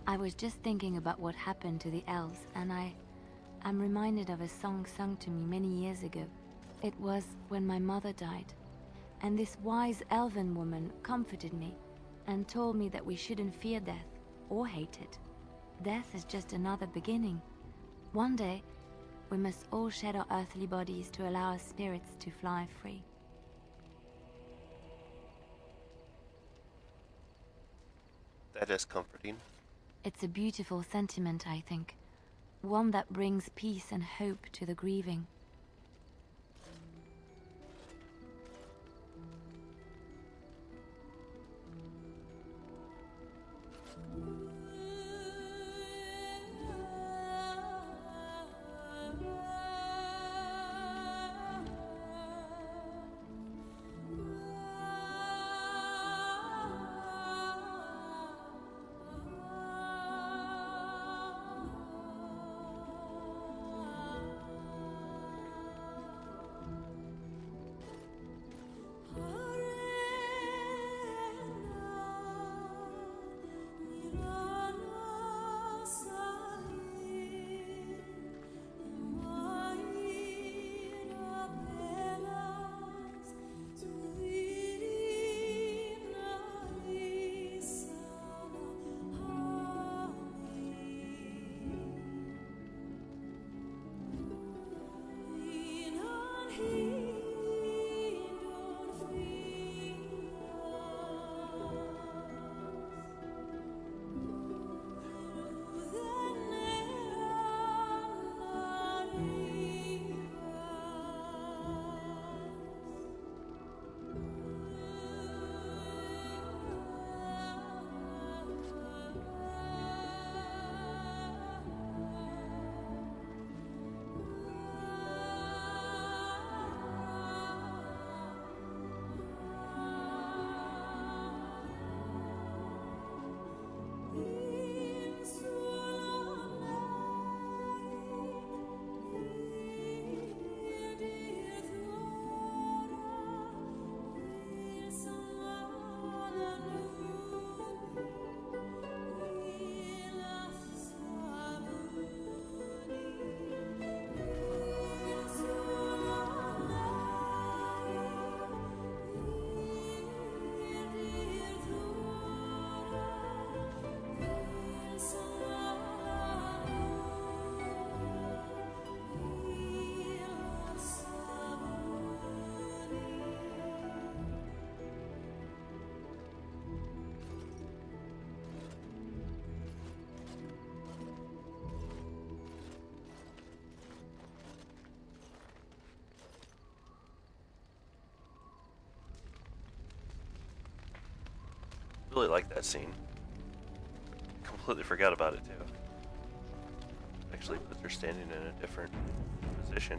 I was just thinking about what happened to the elves, and I'm reminded of a song sung to me many years ago. It was when my mother died, and this wise elven woman comforted me and told me that we shouldn't fear death or hate it. Death is just another beginning. One day, we must all shed our earthly bodies to allow our spirits to fly free. That is comforting. It's a beautiful sentiment, I think. One that brings peace and hope to the grieving. Really like that scene. Completely forgot about it too. Actually puts her standing in a different position.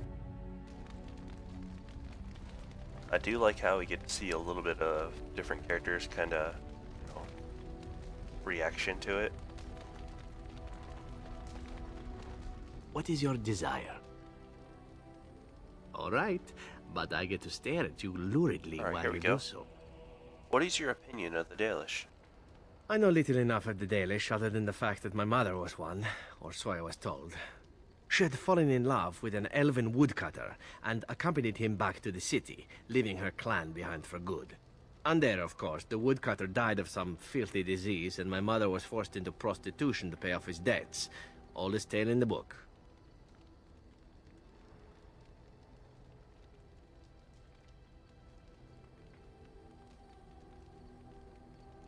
I do like how we get to see a little bit of different characters kind of, reaction to it. What is your desire? All right, but I get to stare at you luridly All right, while here we you go. do so. What is your opinion of the Dalish? I know little enough of the Dalish other than the fact that my mother was one, or so I was told. She had fallen in love with an elven woodcutter and accompanied him back to the city, leaving her clan behind for good. And there, of course, the woodcutter died of some filthy disease and my mother was forced into prostitution to pay off his debts. Oldest tale in the book.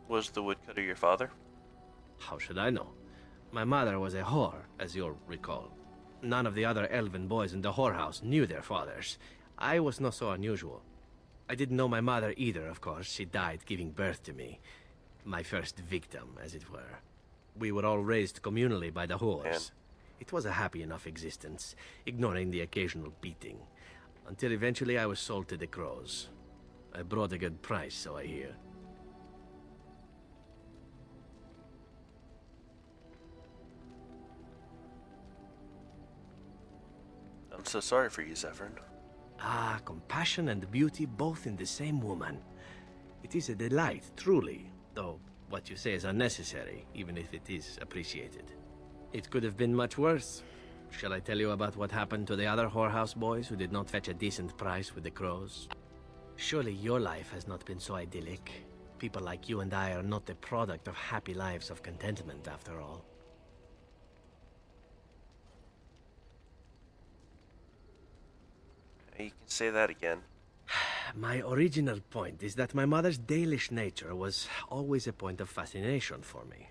Was the woodcutter your father? How should I know? My mother was a whore, as you'll recall. None of the other elven boys in the whorehouse knew their fathers. I was not so unusual. I didn't know my mother either, of course. She died giving birth to me. My first victim, as it were. We were all raised communally by the whores. Man. It was a happy enough existence, ignoring the occasional beating. Until eventually I was sold to the crows. I brought a good price, so I hear. I'm so sorry for you, Zevran. Ah, compassion and beauty both in the same woman. It is a delight, truly, though what you say is unnecessary, even if it is appreciated. It could have been much worse. Shall I tell you about what happened to the other whorehouse boys who did not fetch a decent price with the crows? Surely your life has not been so idyllic. People like you and I are not the product of happy lives of contentment, after all. You can say that again. My original point is that my mother's Dalish nature was always a point of fascination for me.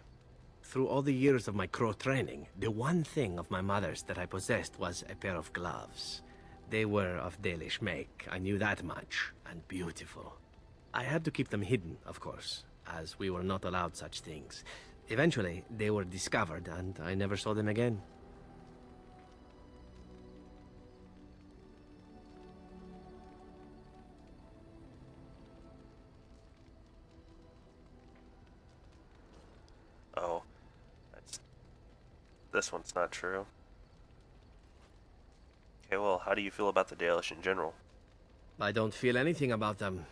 Through all the years of my crow training, the one thing of my mother's that I possessed was a pair of gloves. They were of Dalish make, I knew that much, and beautiful. I had to keep them hidden, of course, as we were not allowed such things. Eventually, they were discovered, and I never saw them again. Oh, this one's not true. Okay, well, how do you feel about the Dalish in general? I don't feel anything about them.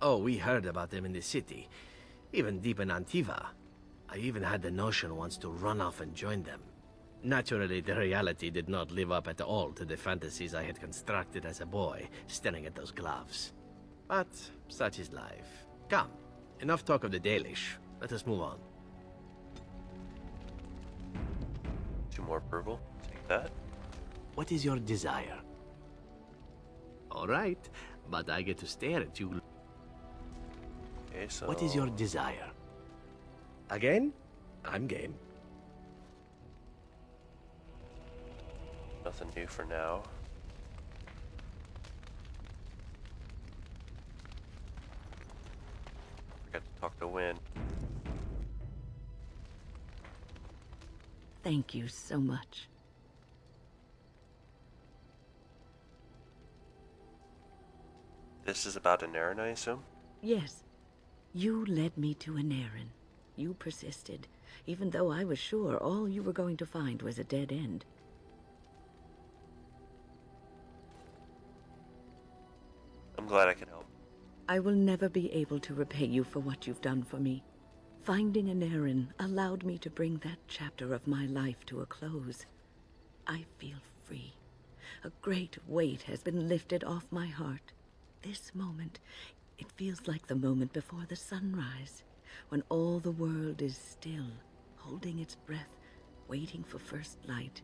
Oh, we heard about them in the city, even deep in Antiva. I even had the notion once to run off and join them. Naturally, the reality did not live up at all to the fantasies I had constructed as a boy, staring at those gloves. But such is life. Come, enough talk of the Dalish. Let us move on. 2 more approval. Take that. What is your desire? All right, but I get to stare at you. Okay, so... What is your desire? Again? I'm game. Nothing new for now. Forgot to talk to Wynn. Thank you so much. This is about an errand, I assume? Yes. You led me to an errand. You persisted, even though I was sure all you were going to find was a dead end. I'm glad I could help. I will never be able to repay you for what you've done for me. Finding an errand allowed me to bring that chapter of my life to a close. I feel free. A great weight has been lifted off my heart. This moment, it feels like the moment before the sunrise, when all the world is still, holding its breath, waiting for first light.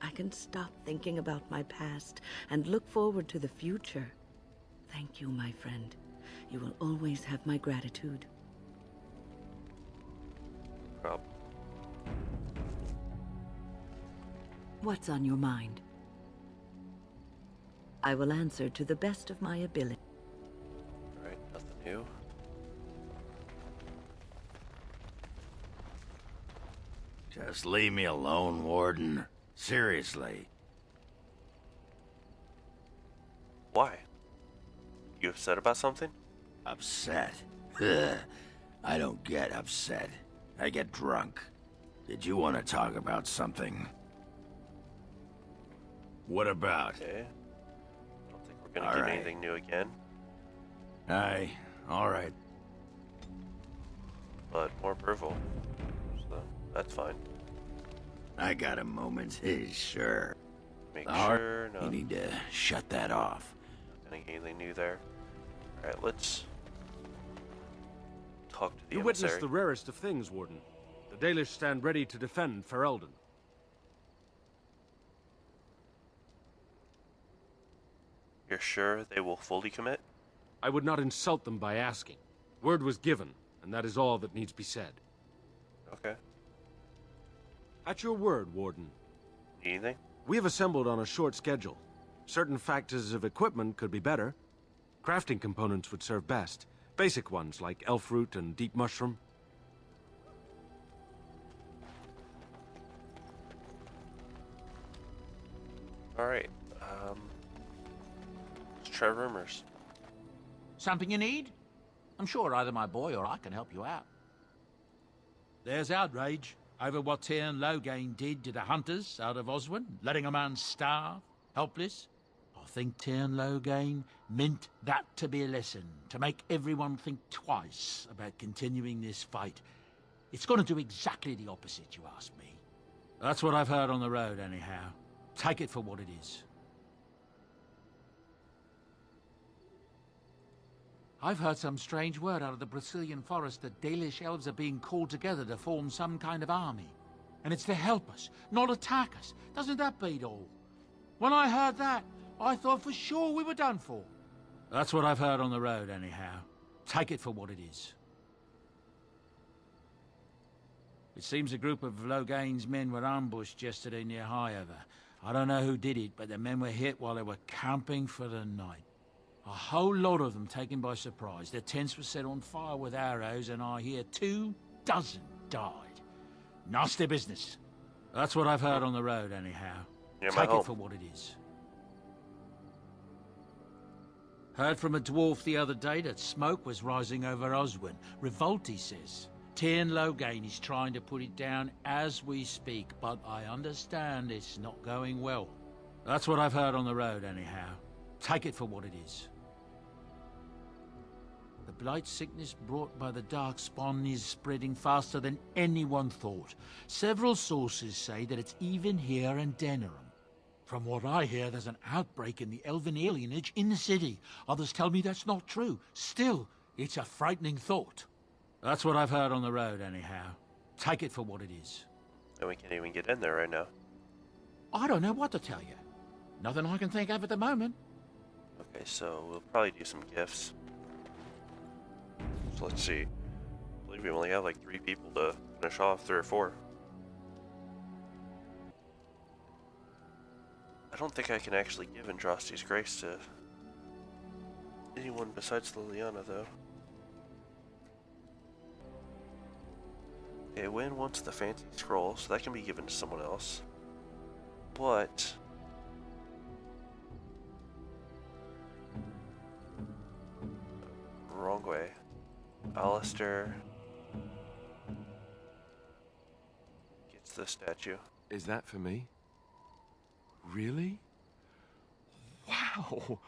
I can stop thinking about my past and look forward to the future. Thank you, my friend. You will always have my gratitude. Problem. What's on your mind? I will answer to the best of my ability. Alright, nothing new. Just leave me alone, Warden. Seriously. Why? You upset about something? Upset? Ugh. I don't get upset. I get drunk. Did you want to talk about something? What about? Okay. Don't think we're gonna get anything new again. Aye, alright. But more approval. So that's fine. I got a moment. Sure. Make Alright, sure no you need to shut that off. not gonna get anything new there. Alright, let's talk to the You emissary. witnessed the rarest of things, Warden. The Dalish stand ready to defend Ferelden. You're sure they will fully commit? I would not insult them by asking. Word was given, and that is all that needs be said. Okay. At your word, Warden. Need anything? We have assembled on a short schedule. Certain factors of equipment could be better. Crafting components would serve best. Basic ones like elf root and deep mushroom. Alright. Let's try rumors. Something you need? I'm sure either my boy or I can help you out. There's outrage over what Tyrn Loghain did to the hunters out of Oswin, letting a man starve, helpless. I think Tyrn Loghain meant that to be a lesson, to make everyone think twice about continuing this fight. It's going to do exactly the opposite, you ask me. That's what I've heard on the road, anyhow. Take it for what it is. I've heard some strange word out of the Brazilian forest that Dalish elves are being called together to form some kind of army. And it's to help us, not attack us. Doesn't that beat all? When I heard that, I thought for sure we were done for. That's what I've heard on the road, anyhow. Take it for what it is. It seems a group of Loghain's men were ambushed yesterday near Highover. I don't know who did it, but the men were hit while they were camping for the night. A whole lot of them taken by surprise. Their tents were set on fire with arrows, and I hear 24 died. Nasty business. That's what I've heard on the road, anyhow. Take it for what it is. Heard from a dwarf the other day that smoke was rising over Oswin. Revolt, he says. Tyrn Loghain is trying to put it down as we speak, but I understand it's not going well. That's what I've heard on the road, anyhow. Take it for what it is. The blight sickness brought by the Darkspawn is spreading faster than anyone thought. Several sources say that it's even here in Denerim. From what I hear, there's an outbreak in the elven alienage in the city. Others tell me that's not true. Still, it's a frightening thought. That's what I've heard on the road, anyhow. Take it for what it is. And we can't even get in there right now. I don't know what to tell you. Nothing I can think of at the moment. Okay, so we'll probably do some gifts. So let's see. I believe we only have like 3 people to finish off, 3 or 4. I don't think I can actually give Andraste's Grace to anyone besides Leliana, though. Okay, Wynn wants the fancy scroll, so that can be given to someone else. But wrong way. Alistair gets the statue. Is that for me? Really? Wow!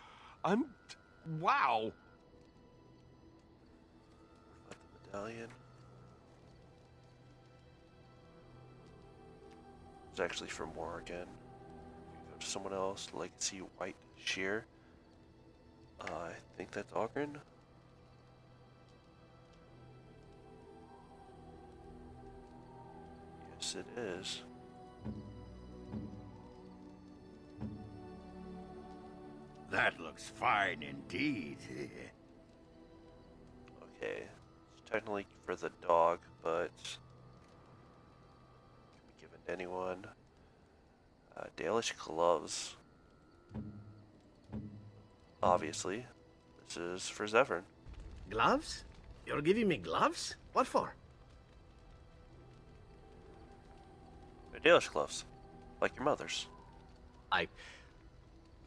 Wow! Got the medallion. It's actually for Morgan. Go to someone else. Legacy White Shear. I think that's Ogren. Yes, it is. That looks fine indeed. Okay, it's technically for the dog, but can be given to anyone. Dalish gloves. Obviously, this is for Zevran. Gloves? You're giving me gloves? What for? They're Dalish gloves, like your mother's.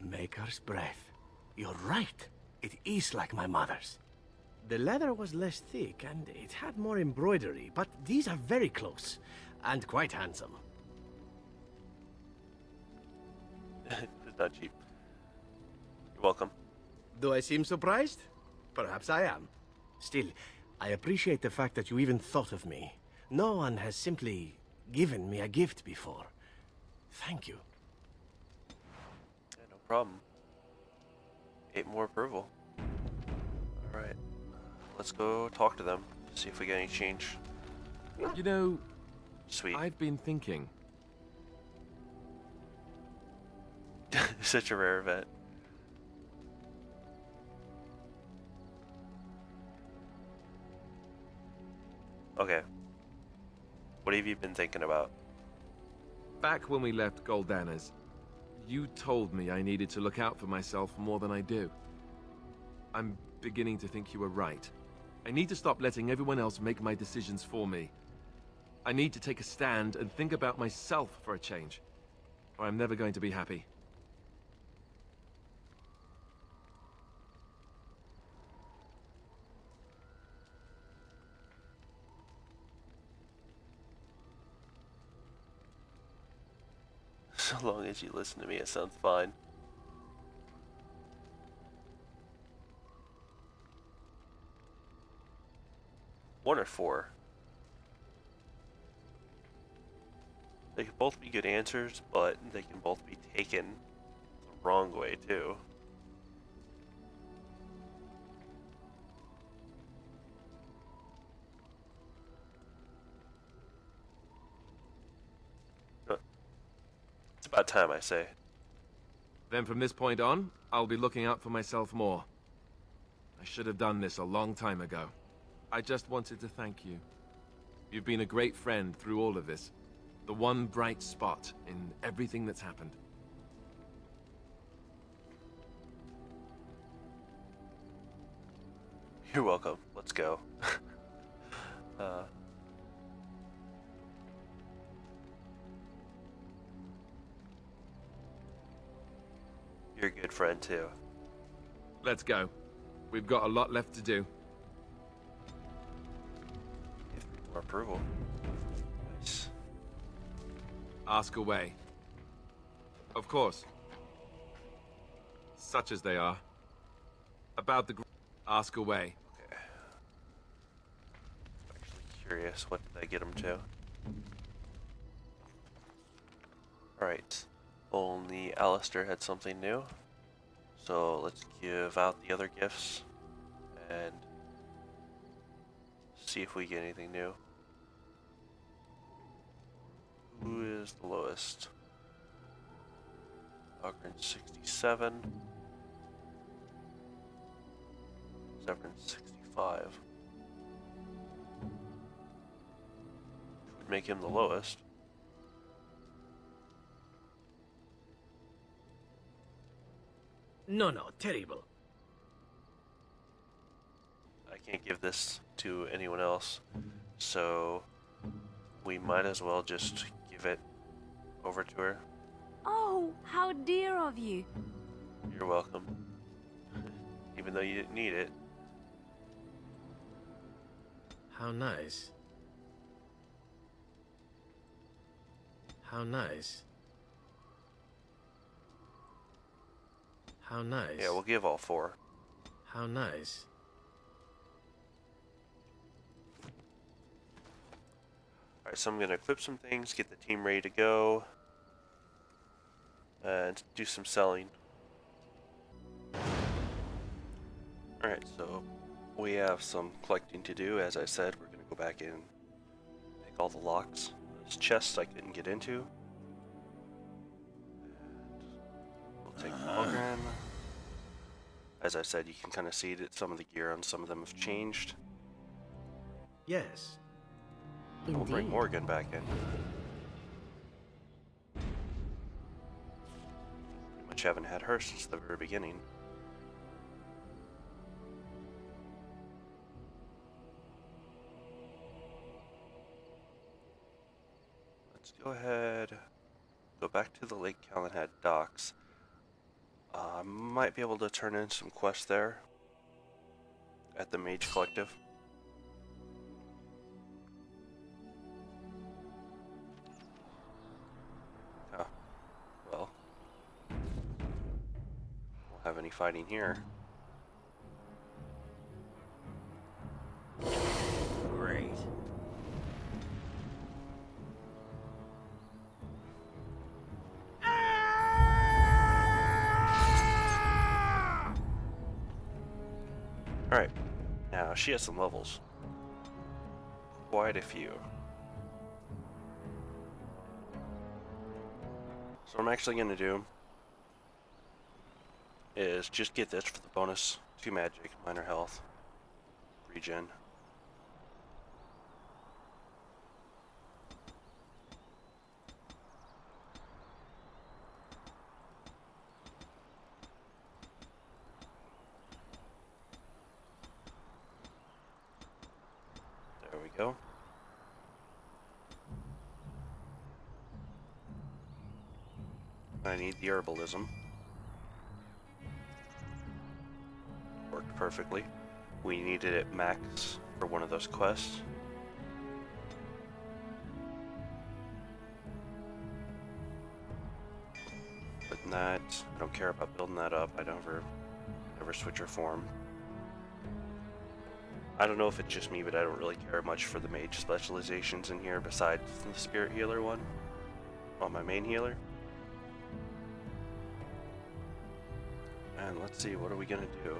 Maker's breath. You're right. It is like my mother's. The leather was less thick and it had more embroidery, but these are very close and quite handsome. It's not cheap. You're welcome. Do I seem surprised? Perhaps I am. Still, I appreciate the fact that you even thought of me. No one has simply given me a gift before. Thank you. Yeah, no problem. 8 more approval. Alright. Let's go talk to them. See if we get any change. You know, Sweet. I've been thinking. Such a rare event. Okay. What have you been thinking about? Back when we left Goldana's, you told me I needed to look out for myself more than I do. I'm beginning to think you were right. I need to stop letting everyone else make my decisions for me. I need to take a stand and think about myself for a change, or I'm never going to be happy. So long as you listen to me, it sounds fine. 1 or 4. They can both be good answers, but they can both be taken the wrong way too. It's about time, I say. Then from this point on, I'll be looking out for myself more. I should have done this a long time ago. I just wanted to thank you. You've been a great friend through all of this. The one bright spot in everything that's happened. You're welcome. Let's go. You're a good friend too. Let's go. We've got a lot left to do. Give me more approval. Nice. Ask away. Of course. Such as they are. About the... Ask away. Okay. I'm actually curious, what did I get him to? Alright. Only Alistair had something new. So let's give out the other gifts and see if we get anything new. Who is the lowest? Zevran 67. Zevran 65. Which would make him the lowest. No, terrible. I can't give this to anyone else, so we might as well just give it over to her. Oh, how dear of you. You're welcome. Even though you didn't need it. How nice. How nice. How nice. Yeah, we'll give all 4. How nice. Alright, so I'm going to equip some things, get the team ready to go, and do some selling. Alright, so we have some collecting to do. As I said, we're going to go back in and pick all the locks. Those chests I couldn't get into. We'll take Malgren. As I said, you can kind of see that some of the gear on some of them have changed. Yes. We'll bring Indeed. Morgan back in. Pretty much haven't had her since the very beginning. Let's go ahead, go back to the Lake Calenhad docks. I might be able to turn in some quests there at the Mage Collective. Oh, well, won't have any fighting here. Great. Alright, now she has some levels. Quite a few. So what I'm actually going to do is just get this for the bonus 2 magic, minor health, regen. There we go. I need the herbalism. Worked perfectly. We needed it max for one of those quests. But that, I don't care about building that up. I never switch her form. I don't know if it's just me, but I don't really care much for the mage specializations in here besides the spirit healer one. Well, my main healer. And let's see, what are we gonna do?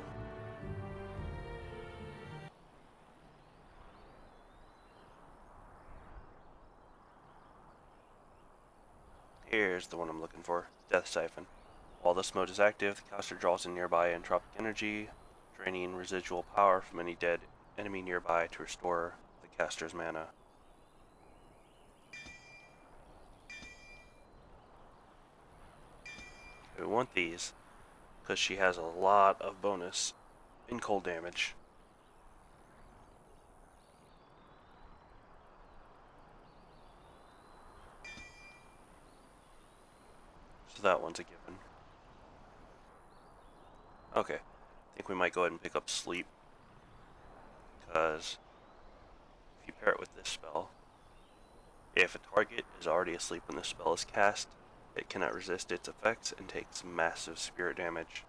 Here's the one I'm looking for, Death Siphon. While this mode is active, the caster draws in nearby entropic energy, draining residual power from any dead enemy nearby to restore the caster's mana. We want these because she has a lot of bonus in cold damage. So that one's a given. Okay, I think we might go ahead and pick up Sleep, because if you pair it with this spell, if a target is already asleep when the spell is cast, it cannot resist its effects and takes massive spirit damage.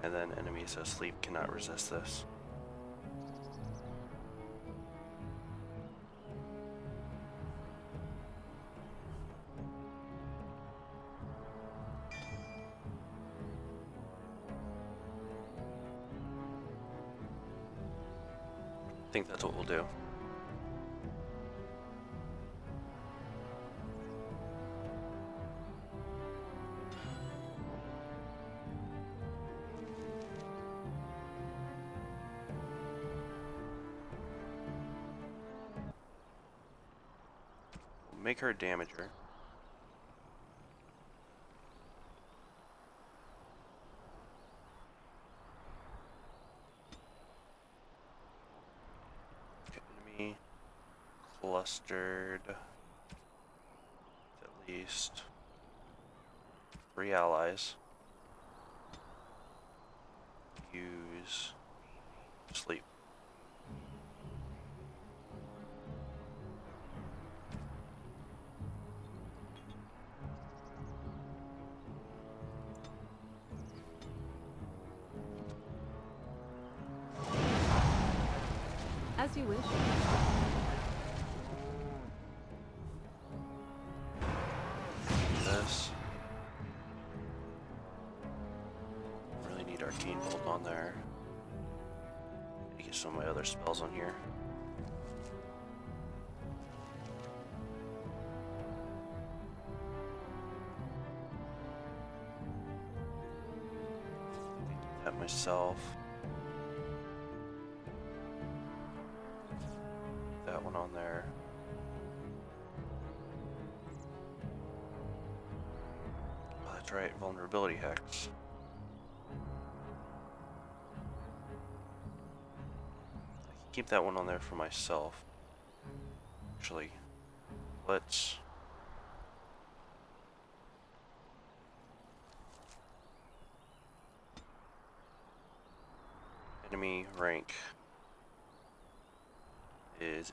And then enemies asleep cannot resist this. I think that's what we'll do. We'll make her a damager. Enemy clustered with at least 3 allies. Use Sleep. As you wish. This. Really need Arcane Bolt on there. Need to get some of my other spells on here. Do that myself. That one on there. Oh, that's right, vulnerability hex. I can keep that one on there for myself. Actually, let's... Enemy rank is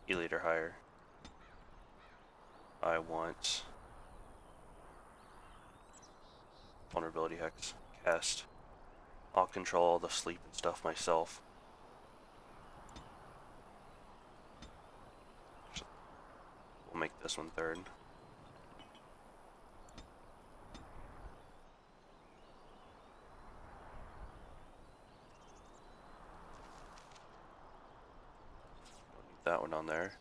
elite or higher. I want vulnerability hex cast. I'll control all the sleep and stuff myself. So we'll make this one third. That one on there.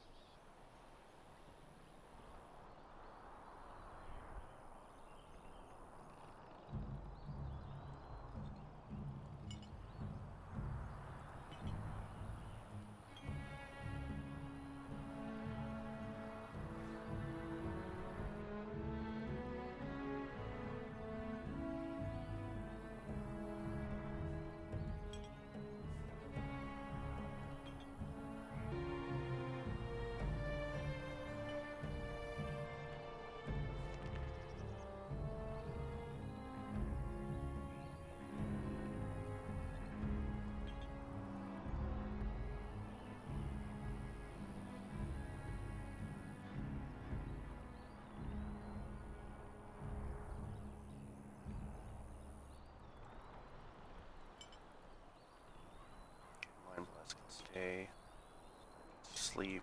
sleep.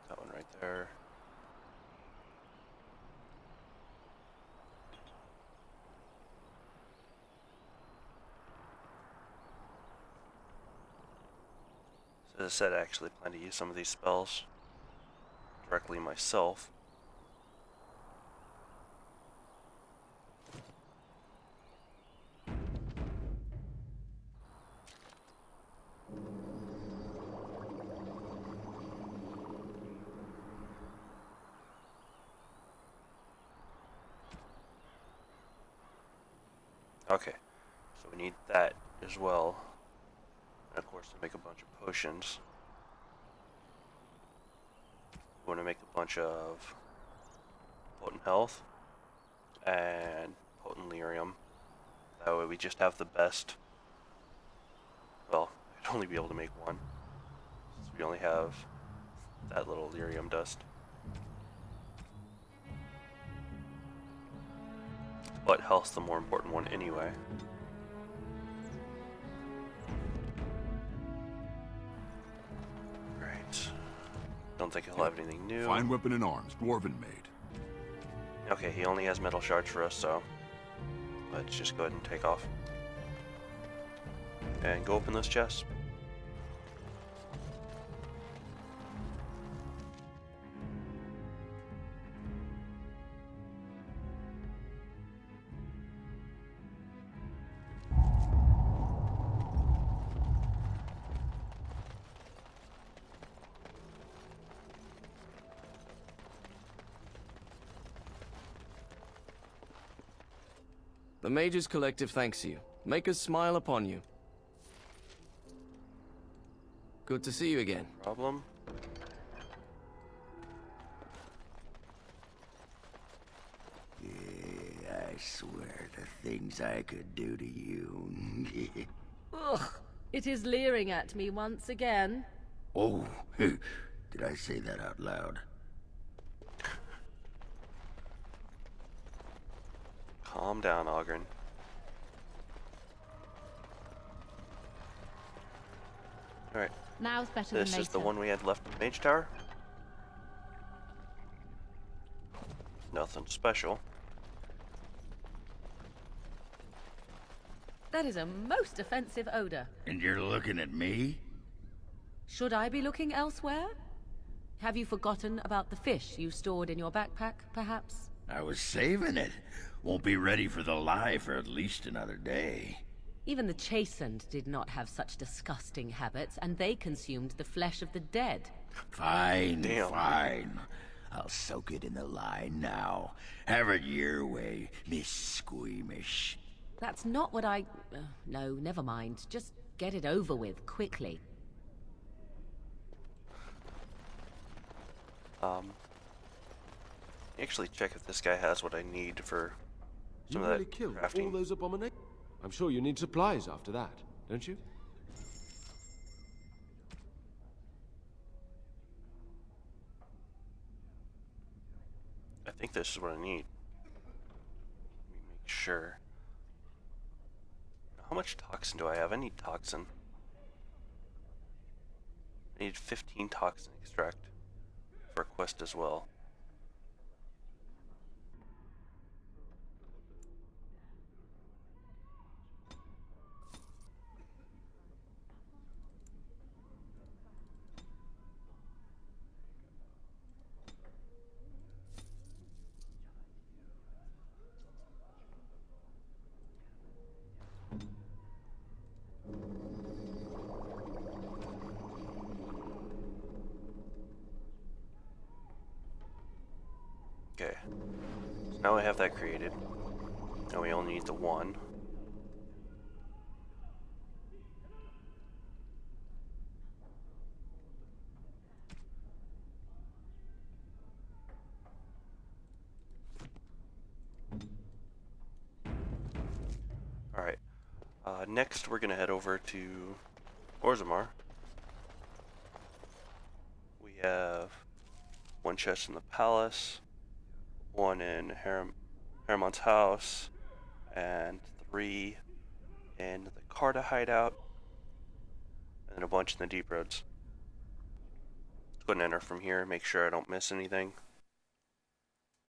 That one right there. So as I said, I actually plan to use some of these spells directly myself. Okay, so we need that as well. And of course to make a bunch of potions. We want to make a bunch of potent health and potent lyrium. That way we just have the best. Well, I'd only be able to make one, since we only have that little lyrium dust. But health's the more important one anyway. Right. Don't think he'll have anything new. Fine weapon and arms, dwarven made. Okay, he only has metal shards for us, so let's just go ahead and take off. And go open this chest. The Mages Collective thanks you. Make us smile upon you. Good to see you again. Problem? Yeah, I swear the things I could do to you. Ugh, it is leering at me once again. Oh, did I say that out loud? Calm down, Ogren. Alright, Now's better than this later. is the one we had left in the Mage Tower. Nothing special. That is a most offensive odor. And you're looking at me? Should I be looking elsewhere? Have you forgotten about the fish you stored in your backpack, perhaps? I was saving it. Won't be ready for the lie for at least another day. Even the Chastened did not have such disgusting habits, and they consumed the flesh of the dead. Fine, Damn. fine. I'll soak it in the lie now. Have it your way, Miss Squeamish. That's not what I... no, never mind. Just get it over with, quickly. Actually check if this guy has what I need for some You of really that killed crafting. all those abominations? I'm sure you need supplies after that, don't you? I think this is what I need. Let me make sure. How much toxin do I have? I need toxin. I need 15 toxin extract for a quest as well. Okay, so now I have that created. Now we only need the one. Alright, next we're gonna head over to Orzammar. We have one chest in the palace, one in Haramon's house, and 3 in the Carta hideout, and then a bunch in the Deep Roads. go and enter from here, make sure I don't miss anything.